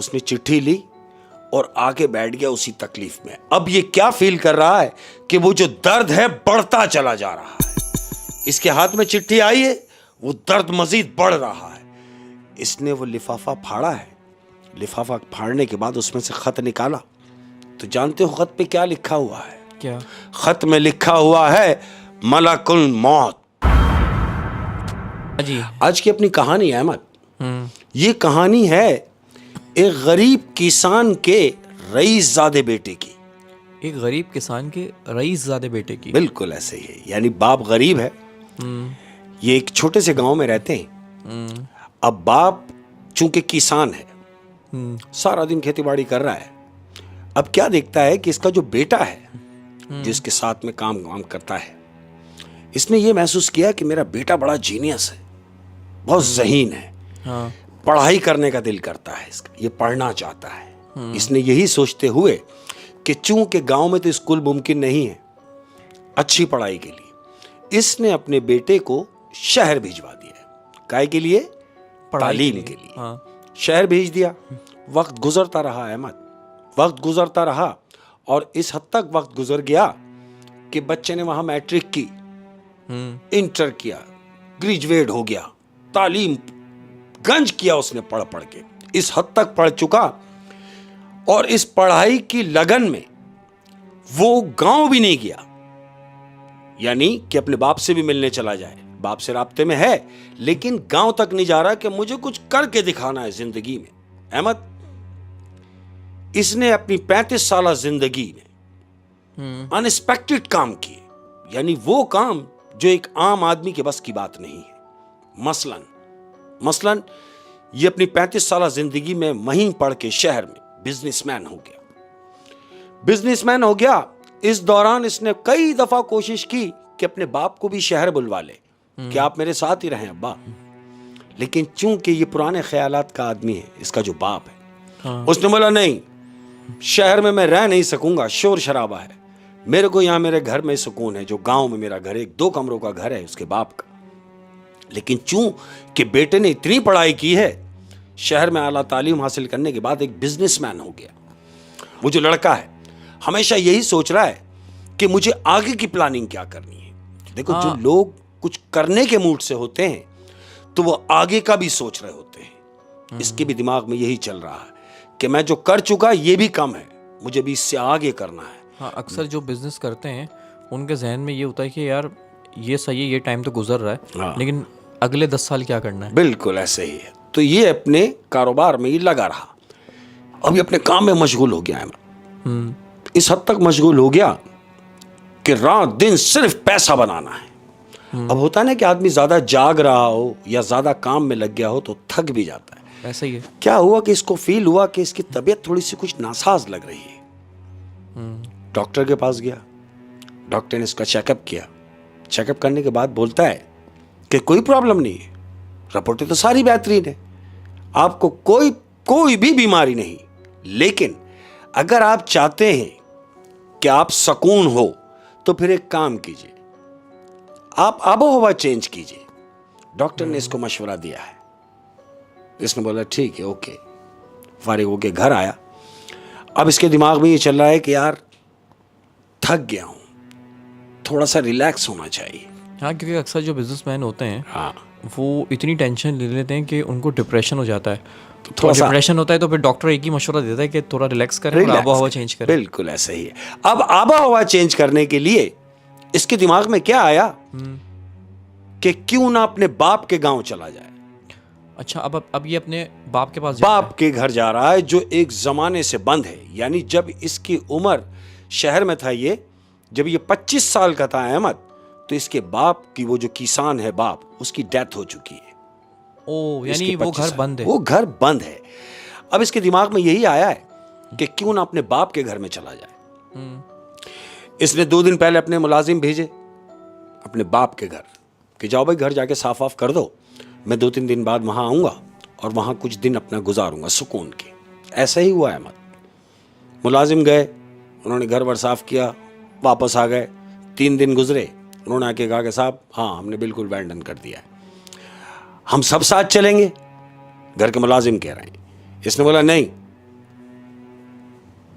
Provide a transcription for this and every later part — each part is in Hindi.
उसने चिट्ठी ली और आके बैठ गया उसी तकलीफ में। अब ये क्या फील कर रहा है कि वो जो दर्द है बढ़ता चला जा रहा है। इसके हाथ में चिट्ठी आई है, वो दर्द मजीद बढ़ रहा है। इसने वो लिफाफा फाड़ा है। लिफाफा फाड़ने के बाद उसमें से खत निकाला, तो जानते हो खत पे क्या लिखा हुआ है? क्या? खत में लिखा हुआ है मलकुल मौत। जी। आज की अपनी कहानी है अहमद, ये कहानी है एक गरीब किसान के रईसजादे बेटे की। एक गरीब किसान के रईसजादे बेटे की। बिल्कुल ऐसे ही है, यानी बाप गरीब है। ये एक छोटे से गांव में रहते हैं। अब बाप चूंकि किसान है, सारा दिन खेतीबाड़ी कर रहा है। अब क्या देखता है कि इसका जो बेटा है, जिसके साथ में काम करता है, इसने ये महसूस किया कि मेरा बेटा बड़ा जीनियस है, बहुत ज़हीन है। हाँ। पढ़ाई करने का दिल करता है इसका, ये पढ़ना चाहता है। इसने यही सोचते हुए कि चूंकि गांव में तो स्कूल मुमकिन नहीं है अच्छी पढ़ाई के लिए, इसने अपने बेटे को शहर भिजवा दिया। काहे के लिए? तालीम के लिए। हाँ। शहर भेज दिया। वक्त गुजरता रहा अहमद, वक्त गुजरता रहा और इस हद तक वक्त गुजर गया कि बच्चे ने वहां मैट्रिक की, इंटर किया, ग्रेजुएट हो गया, तालीम गंज किया उसने पढ़ पढ़ के, इस हद तक पढ़ चुका। और इस पढ़ाई की लगन में वो गांव भी नहीं गया, यानी कि अपने बाप से भी मिलने चला जाए, बाप से राब्ते में है, लेकिन गांव तक नहीं जा रहा कि मुझे कुछ करके दिखाना है जिंदगी में। अहमद, इसने अपनी 35 साल जिंदगी में अनएक्सपेक्टेड काम किए, यानी वो काम जो एक आम आदमी के बस की बात नहीं है। मसलन ये अपनी 35 साल जिंदगी में वहीं पढ़ के शहर में बिजनेसमैन हो गया। बिजनेसमैन हो गया। इस दौरान इसने कई दफा कोशिश की कि अपने बाप को भी शहर बुलवा ले कि आप मेरे साथ ही रहें अब्बा, लेकिन चूंकि ये पुराने ख्यालात का आदमी है, इसका जो बाप है, हाँ। उसने बोला नहीं, शहर में मैं रह नहीं सकूंगा, शोर शराबा है, मेरे को यहां मेरे घर में सुकून है, जो गांव में मेरा घर, एक 2 कमरों का घर है उसके बाप का। लेकिन चूंकि बेटे ने इतनी पढ़ाई की है, शहर में आला तालीम हासिल करने के बाद एक बिजनेसमैन हो गया। वो जो लड़का है हमेशा यही सोच रहा है कि मुझे आगे की प्लानिंग क्या करनी है। देखो, जो लोग कुछ करने के मूड से होते हैं तो वो आगे का भी सोच रहे होते हैं। इसके भी दिमाग में यही चल रहा है कि मैं जो कर चुका ये भी कम है, मुझे भी इससे आगे करना है। हाँ, अक्सर जो बिजनेस करते हैं उनके जहन में ये होता है कि यार ये सही है, ये टाइम तो गुजर रहा है, हाँ। लेकिन अगले 10 साल क्या करना है। बिल्कुल ऐसे ही है। तो ये अपने कारोबार में ही लगा रहा। अभी अपने काम में मशगूल हो गया है। इस हद तक मशगूल हो गया कि रात दिन सिर्फ पैसा बनाना है। अब होता है ना कि आदमी ज्यादा जाग रहा हो या ज्यादा काम में लग गया हो तो थक भी जाता है। ऐसा ही है। क्या हुआ कि इसको फील हुआ कि इसकी तबीयत थोड़ी सी कुछ नासाज लग रही है। डॉक्टर के पास गया, डॉक्टर ने इसका चेकअप किया। चेकअप करने के बाद बोलता है कि कोई प्रॉब्लम नहीं है, रिपोर्टें तो सारी बेहतरीन है, आपको कोई भी बीमारी नहीं, लेकिन अगर आप चाहते हैं कि आप सुकून हो तो फिर एक काम कीजिए, आप आबोहवा चेंज कीजिए। डॉक्टर ने इसको मशवरा दिया है। इसने बोला ठीक है, ओके। फारिग होके घर आया। अब इसके दिमाग में ये चल रहा है कि यार थक गया हूं, थोड़ा सा रिलैक्स होना चाहिए। हाँ, क्योंकि अक्सर जो बिजनेसमैन होते हैं, हाँ, वो इतनी टेंशन ले लेते हैं कि उनको डिप्रेशन हो जाता है। थोड़ा थोड़ा सा डिप्रेशन होता है तो फिर डॉक्टर एक ही मशवरा देता है कि थोड़ा रिलैक्स करें और आबो हवा चेंज करें। बिल्कुल ऐसे ही है। अब आबो हवा चेंज करने के लिए इसके दिमाग में क्या आया कि क्यों ना अपने बाप के गांव चला जाए। अच्छा, अब ये अपने बाप के पास जा रहा बाप के घर जा रहा है, जो एक जमाने से बंद है। यानी जब इसकी उम्र शहर में था, जब ये 25 साल का था अहमद, तो इसके बाप की वो जो किसान है बाप, उसकी डेथ हो चुकी है। ओ, यानी वो घर बंद है। वो घर बंद है। अब इसके दिमाग में यही आया है कि क्यों ना अपने बाप के घर में चला जाए। इसने 2 दिन पहले अपने मुलाजिम भेजे अपने बाप के घर कि जाओ भाई घर जाके साफ वाफ कर दो, मैं 2-3 दिन बाद वहां आऊंगा और वहां कुछ दिन अपना गुजारूंगा सुकून के। ऐसा ही हुआ अहमद। मुलाजिम गए, उन्होंने घर वर साफ किया, वापस आ गए। 3 दिन गुजरे, उन्होंने आके कहा कि साहब हाँ, हमने बिल्कुल अबैंडन कर दिया है, हम सब साथ चलेंगे। घर के मुलाजिम कह रहे हैं। इसने बोला नहीं,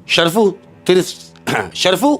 शरफू शरफू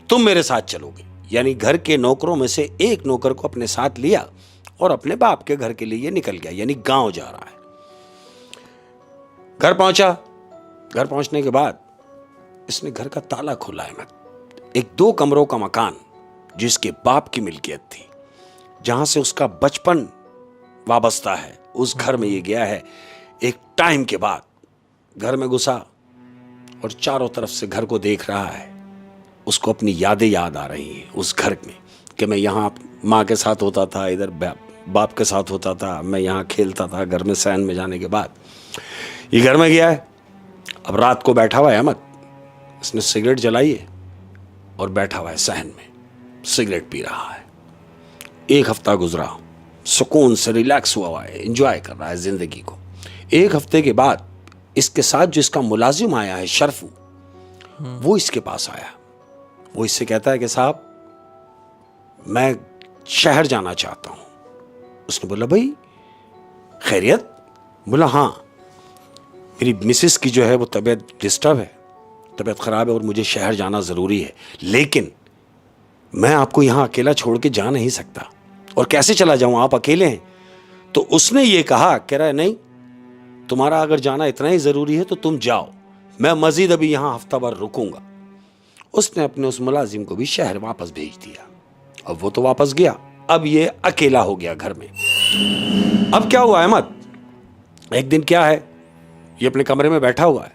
तुम मेरे साथ चलोगे। यानी घर के नौकरों में से एक नौकर को अपने साथ लिया और अपने बाप के घर के लिए निकल गया, यानी गांव जा रहा है। घर पहुंचा। घर पहुंचने के बाद इसने घर का ताला खोला है। एक 2 कमरों का मकान जिसके बाप की मिल्कियत थी, जहां से उसका बचपन वाबस्ता है, उस घर में ये गया है। एक टाइम के बाद घर में घुसा और चारों तरफ से घर को देख रहा है। उसको अपनी यादें याद आ रही हैं उस घर में, कि मैं यहाँ माँ के साथ होता था, इधर बाप के साथ होता था, मैं यहाँ खेलता था। घर में सैन में जाने के बाद ये घर में गया है। अब रात को बैठा हुआ है अहमद, इसने सिगरेट जलाई है और बैठा हुआ है सहन में, सिगरेट पी रहा है। 1 हफ्ता गुजरा, सुकून से रिलैक्स हुआ है, एंजॉय कर रहा है जिंदगी को। 1 हफ्ते के बाद इसके साथ जो इसका मुलाजिम आया है शरफू, वो इसके पास आया। वो इससे कहता है कि साहब मैं शहर जाना चाहता हूं। उसने बोला भाई खैरियत? बोला हाँ, मेरी मिसेस की जो है वो तबीयत डिस्टर्ब है, तबीयत ख़राब है और मुझे शहर जाना ज़रूरी है, लेकिन मैं आपको यहाँ अकेला छोड़ के जा नहीं सकता। और कैसे चला जाऊँ, आप अकेले हैं। तो उसने ये कहा, कह रहा है नहीं, तुम्हारा अगर जाना इतना ही ज़रूरी है तो तुम जाओ, मैं मज़ीद अभी यहाँ हफ्ता भर रुकूंगा। उसने अपने उस मुलाजिम को भी शहर वापस भेज दिया। अब वो तो वापस गया, अब ये अकेला हो गया घर में। अब क्या हुआ अहमद, एक दिन क्या है, ये अपने कमरे में बैठा हुआ है,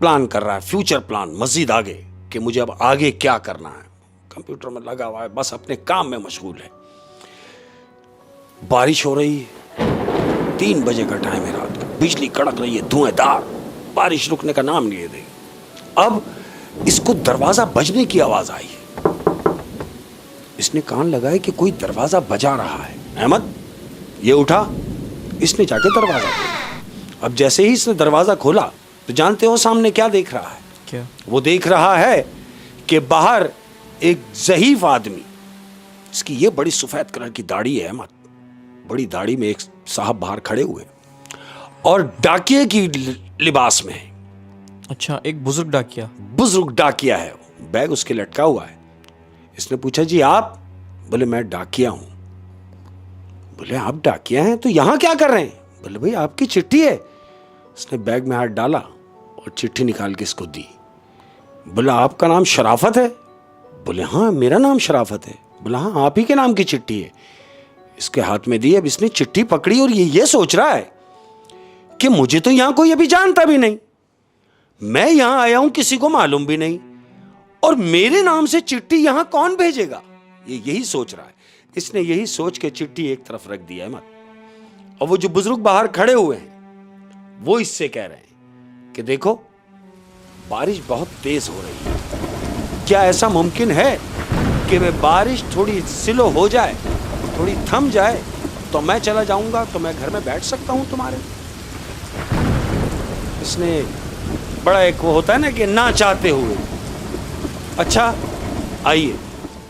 प्लान कर रहा है, फ्यूचर प्लान, मजीद आगे कि मुझे अब आगे क्या करना है। कंप्यूटर में लगा हुआ है, बस अपने काम में मशगूल है। बारिश हो रही है, 3 बजे का टाइम है रात को, बिजली कड़क रही है, धुआंधार, बारिश रुकने का नाम नहीं दे। अब इसको दरवाजा बजने की आवाज आई है। इसने कान लगाए कि कोई दरवाजा बजा रहा है। अहमद ये उठा, इसने जाके दरवाजा खोला। अब जैसे ही इसने दरवाजा खोला तो जानते हो सामने क्या देख रहा है? क्या? वो देख रहा है कि बाहर एक ज़हीफ आदमी, इसकी ये बड़ी सफेद कलर की दाढ़ी है अहमद, बड़ी दाढ़ी में एक साहब बाहर खड़े हुए और डाकिये की लिबास में है। अच्छा, एक बुजुर्ग डाकिया? बुजुर्ग डाकिया है, बैग उसके लटका हुआ है। इसने पूछा जी आप? बोले मैं डाकिया हूं। बोले आप डाकिया हैं तो यहां क्या कर रहे हैं? बोले भाई आपकी चिट्ठी है। उसने बैग में हाथ डाला और चिट्ठी निकाल के इसको दी। बोला आपका नाम शराफत है? बोले हाँ मेरा नाम शराफत है। बोला हाँ आप ही के नाम की चिट्ठी है। इसके हाथ में दी। अब इसने चिट्ठी पकड़ी और ये सोच रहा है कि मुझे तो यहां कोई अभी जानता भी नहीं, मैं यहां आया हूं किसी को मालूम भी नहीं, और मेरे नाम से चिट्ठी यहां कौन भेजेगा, ये यही सोच रहा है। इसने यही सोच के चिट्ठी एक तरफ रख दिया है मत। और वो जो बुजुर्ग बाहर खड़े हुए हैं वो इससे कह रहे हैं कि देखो बारिश बहुत तेज हो रही है, क्या ऐसा मुमकिन है कि मैं बारिश थोड़ी स्लो हो जाए, थोड़ी थम जाए तो मैं चला जाऊंगा, तो मैं घर में बैठ सकता हूं तुम्हारे। इसने बड़ा एक वो होता है ना कि ना चाहते हुए, अच्छा आइए,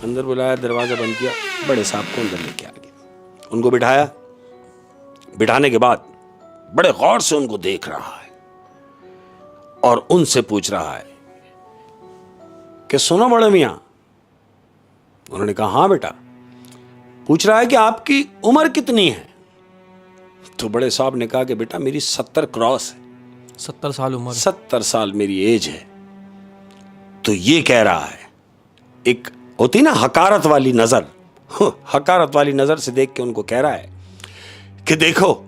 अंदर बुलाया, दरवाजा बंद किया, बड़े साहब को अंदर लेके आ गया। उनको बिठाया। बिठाने के बाद बड़े गौर से उनको देख रहा है और उनसे पूछ रहा है कि सुनो बड़े मियां। उन्होंने कहा हाँ बेटा। पूछ रहा है कि आपकी उम्र कितनी है? तो बड़े साहब ने कहा कि बेटा मेरी 70 क्रॉस है। 70 साल उम्र? 70 साल मेरी एज है। तो ये कह रहा है, एक होती ना हकारत वाली नजर, हकारत वाली नजर से देख के उनको कह रहा है कि देखो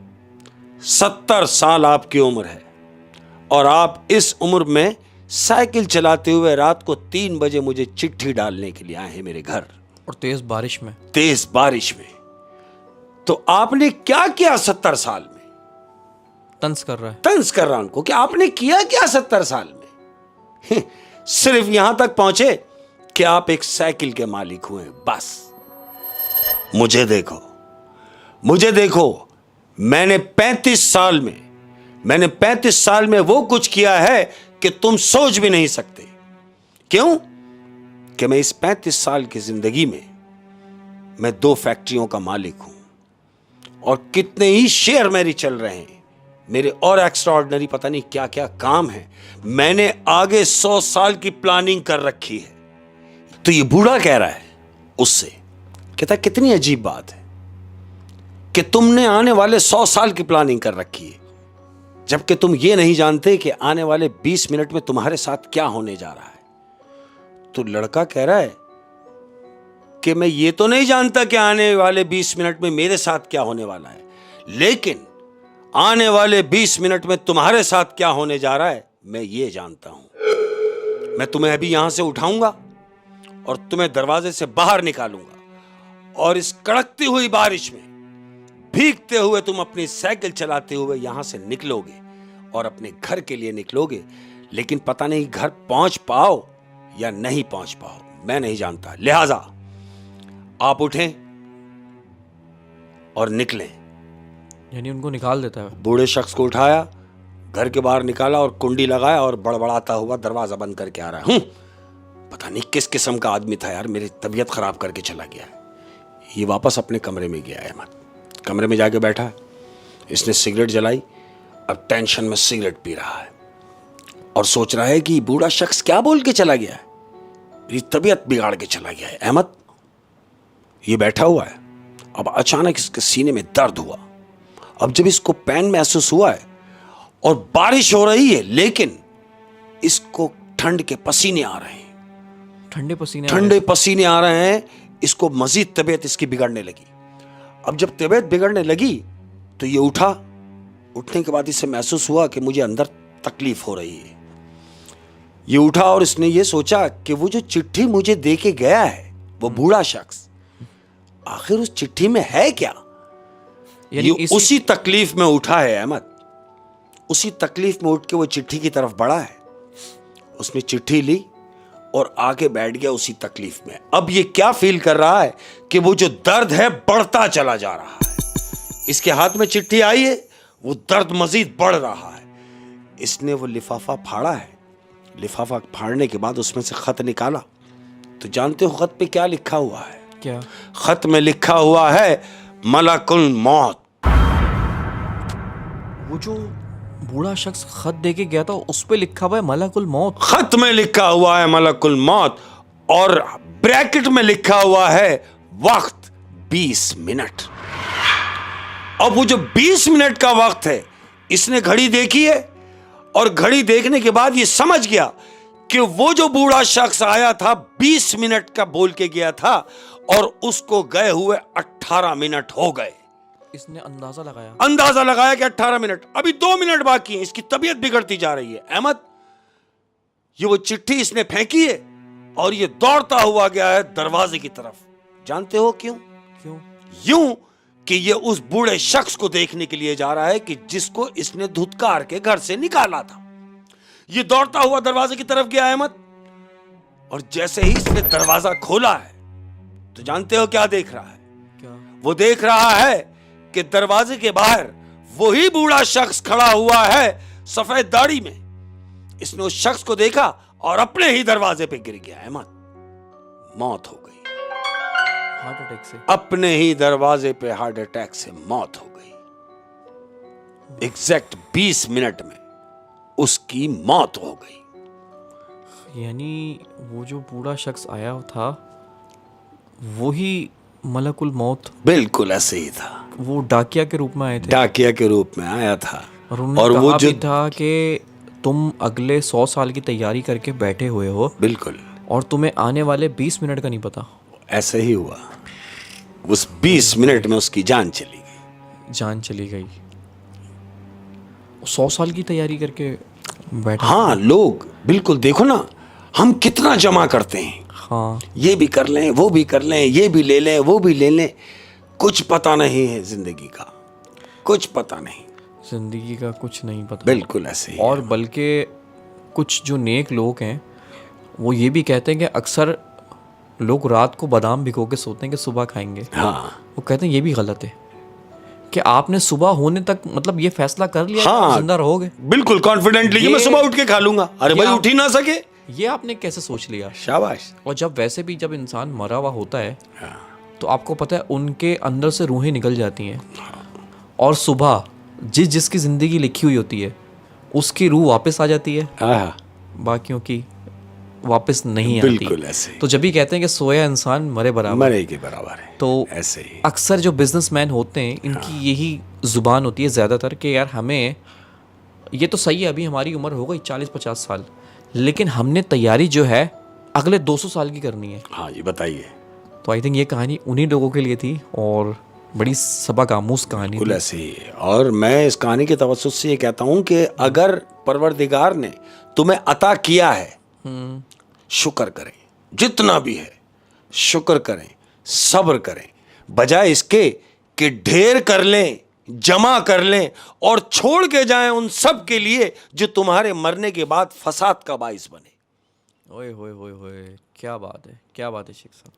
70 साल आपकी उम्र है और आप इस उम्र में साइकिल चलाते हुए रात को 3 बजे मुझे चिट्ठी डालने के लिए आए हैं मेरे घर, और तेज बारिश में। तेज बारिश में। तो आपने क्या किया 70 साल में? तंज कर रहा है। तंज कर रहा उनको कि आपने किया क्या 70 साल में? सिर्फ यहां तक पहुंचे कि आप एक साइकिल के मालिक हुए, बस। मुझे देखो, मुझे देखो, मैंने 35 साल में वो कुछ किया है कि तुम सोच भी नहीं सकते। क्यों? कि मैं इस 35 साल की जिंदगी में मैं 2 फैक्ट्रियों का मालिक हूं और कितने ही शेयर मेरी चल रहे हैं। मेरे और एक्स्ट्राऑर्डिनरी पता नहीं क्या क्या काम है। मैंने आगे 100 साल की प्लानिंग कर रखी है। तो ये बूढ़ा कह रहा है उससे, कहता है कितनी अजीब बात है कि तुमने आने वाले 100 साल की प्लानिंग कर रखी है, जबकि तुम ये नहीं जानते कि आने वाले 20 मिनट में तुम्हारे साथ क्या होने जा रहा है। तो लड़का कह रहा है कि मैं ये तो नहीं जानता कि आने वाले 20 मिनट में मेरे साथ क्या होने वाला है, लेकिन आने वाले 20 मिनट में तुम्हारे साथ क्या होने जा रहा है मैं ये जानता हूं। मैं तुम्हें अभी यहां से उठाऊंगा और तुम्हें दरवाजे से बाहर निकालूंगा और इस कड़कती हुई बारिश में भीगते हुए तुम अपनी साइकिल चलाते हुए यहां से निकलोगे और अपने घर के लिए निकलोगे, लेकिन पता नहीं घर पहुंच पाओ या नहीं पहुंच पाओ, मैं नहीं जानता। लिहाजा आप उठें और निकलें। यानी उनको निकाल देता है। बूढ़े शख्स को उठाया, घर के बाहर निकाला और कुंडी लगाया और बड़बड़ाता हुआ दरवाजा बंद करके आ रहा है। पता नहीं किस किस्म का आदमी था यार, मेरी तबीयत खराब करके चला गया है। ये वापस अपने कमरे में गया अहमद। कमरे में जाके बैठा, इसने सिगरेट जलाई, अब टेंशन में सिगरेट पी रहा है और सोच रहा है कि बूढ़ा शख्स क्या बोल के चला गया है, मेरी तबीयत बिगाड़ के चला गया है। अहमद ये बैठा हुआ है, अब अचानक इसके सीने में दर्द हुआ। अब जब इसको पेन महसूस हुआ है और बारिश हो रही है, लेकिन इसको ठंड के पसीने आ रहे हैं, ठंडे पसीने आ रहे हैं। इसको मजीद तबीयत इसकी बिगड़ने लगी। अब जब तबीयत बिगड़ने लगी तो ये उठा। उठने के बाद इसे महसूस हुआ कि मुझे अंदर तकलीफ हो रही है। ये उठा और इसने ये सोचा कि वो जो चिट्ठी मुझे दे के गया है वो बूढ़ा शख्स, आखिर उस चिट्ठी में है क्या। ये उसी तकलीफ में उठा है अहमद, उसी तकलीफ में उठ के वो चिट्ठी की तरफ बढ़ा है। उसने चिट्ठी ली और आगे बैठ गया उसी तकलीफ में। अब ये क्या फील कर रहा है कि वो जो दर्द है बढ़ता चला जा रहा है। इसके हाथ में चिट्ठी आई है, वो दर्द मजीद बढ़ रहा है। इसने वो लिफाफा फाड़ा है। लिफाफा फाड़ने के बाद उसमें से खत निकाला। तो जानते हो खत पे क्या लिखा हुआ है? क्या? खत में लिखा हुआ है मलकुल मौत। वो जो बूढ़ा शख्स खत दे के गया था उस पे लिखा हुआ है मलकुल मौत। खत में लिखा हुआ है मलकुल मौत और ब्रैकेट में लिखा हुआ है वक्त 20 मिनट। अब वो जो 20 मिनट का वक्त है, इसने घड़ी देखी है और घड़ी देखने के बाद ये समझ गया कि वो जो बूढ़ा शख्स आया था 20 मिनट का बोल के गया था और उसको गए हुए 18 मिनट हो गए। इसने अंदाजा लगाया कि 18 मिनट, अभी 2 मिनट बाकी हैं। इसकी तबीयत बिगड़ती जा रही है। अहमद ये वो चिट्ठी इसने फेंकी है और ये दौड़ता हुआ गया है दरवाजे की तरफ। जानते हो क्यों? यूं कि ये उस बूढ़े शख्स को देखने के लिए जा रहा है कि जिसको इसने धुतकार के घर से निकाला था। ये दौड़ता हुआ दरवाजे की तरफ गया अहमद, और जैसे ही इसने दरवाजा खोला है तो जानते हो क्या देख रहा है? क्या? वो देख रहा है कि दरवाजे के बाहर वही बूढ़ा शख्स खड़ा हुआ है सफेद दाढ़ी में। इसने उस शख्स को देखा और अपने ही दरवाजे पे गिर गया। अहमद मौत हो गई, हार्ट अटैक से। अपने ही दरवाजे पे हार्ट अटैक से मौत हो गई। एग्जैक्ट 20 मिनट में उसकी मौत हो गई। यानी वो जो बूढ़ा शख्स आया था वही मलकुल मौत। बिल्कुल ऐसे ही था। वो डाकिया के रूप में आए थे। डाकिया के रूप में आया था और उन्होंने कहा भी था कि तुम अगले 100 साल की तैयारी करके बैठे हुए हो। बिल्कुल। और तुम्हें आने वाले 20 मिनट का नहीं पता। ऐसे ही हुआ। उस 20 मिनट में उसकी जान चली गई। 100 साल की तैयारी करके बैठे। हाँ, लोग बिल्कुल, देखो ना हम कितना जमा करते हैं। हाँ, ये भी कर लें, वो भी कर लें, ये भी ले लें, वो भी ले लें। कुछ पता नहीं है जिंदगी का, कुछ पता नहीं, जिंदगी का कुछ नहीं पता। बिल्कुल ऐसे ही। और बल्कि कुछ जो नेक लोग हैं वो ये भी कहते हैं कि अक्सर लोग रात को बादाम भिगो के सोते हैं कि सुबह खाएंगे। हाँ, वो कहते हैं ये भी गलत है कि आपने सुबह होने तक मतलब ये फैसला कर लिया हाँ, कि जिंदा रहोगे बिल्कुल कॉन्फिडेंटली कि मैं सुबह उठ के खा लूंगा। अरे भाई उठ ही ना सके, ये आपने कैसे सोच लिया? शाबाश। और जब वैसे भी जब इंसान मरा हुआ होता है तो आपको पता है उनके अंदर से रूहें निकल जाती हैं और सुबह जिस जिसकी ज़िंदगी लिखी हुई होती है उसकी रूह वापस आ जाती है, हाँ, बाकियों की वापस नहीं आती। बिल्कुल ऐसे ही, तो जब भी कहते हैं कि सोया इंसान मरे बराबर, मरे के बराबर है, तो ऐसे ही। अक्सर जो बिजनेसमैन होते हैं इनकी यही जुबान होती है ज़्यादातर कि यार हमें ये तो सही है, अभी हमारी उम्र हो गई 40-50 साल, लेकिन हमने तैयारी जो है अगले 200 साल की करनी है। हाँ जी, बताइए। तो आई थिंक ये कहानी उन्हीं लोगों के लिए थी और बड़ी सबक आमूज कहानी बिल्कुल थी। ऐसे ही है। और मैं इस कहानी के तवज्जुह से ये कहता हूँ कि अगर परवरदिगार ने तुम्हें अता किया है, शुक्र करें, जितना भी है शुक्र करें, सब्र करें, बजाय इसके कि ढेर कर लें, जमा कर लें और छोड़ के जाएं उन सब के लिए जो तुम्हारे मरने के बाद फसाद का बाइस बने। ओए होए होए होए, क्या बात है, क्या बात है शेख साहब।